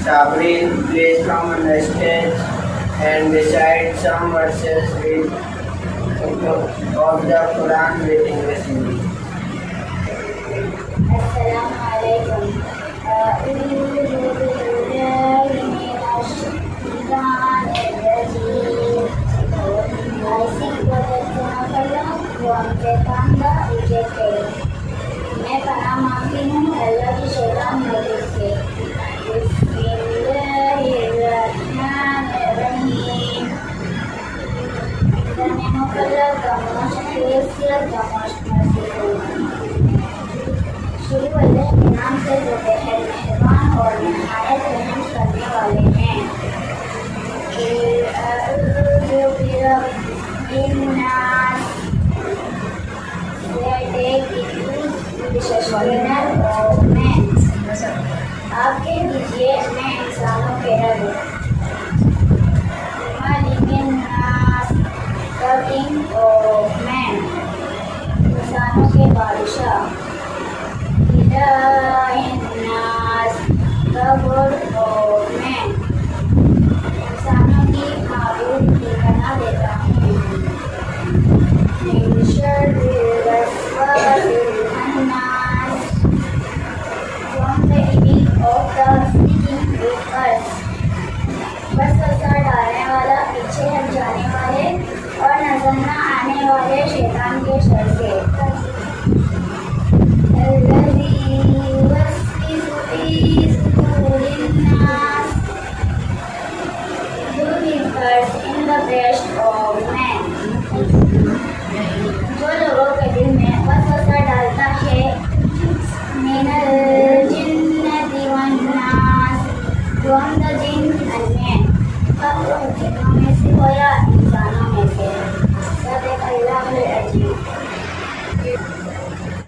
Sabrine, please come on the stage and recite some verses of the Quran with English Hindi. Assalamualaikum. A'udzu billahi minasyaitonirrajim. मैं पनाह मांगती हूँ अल्लाह की शैतान मर्द से। बिस्मिल्लाहिर्रहमानिर्रहीम। The name of Allah, the most gracious, the most merciful. शुरू अल्लाह के नाम से जो बेहद मेहरबान और नहायत रहम करने वाले हैं। आप कह दीजिए मैं इंसानों के रब इंसानों के बादशाह इंसानों की माबूद की बना देता हूँ। वसवसा डालने वाला, पीछे हट जाने वाले और नजर न आने वाले शैतान के शर से। In the breast of man. जो लोगों के दिल में वसवसा डालता है मिनल जिन्नति वन्नास, from the jinn and men। अब उन जिन्नों में से हो या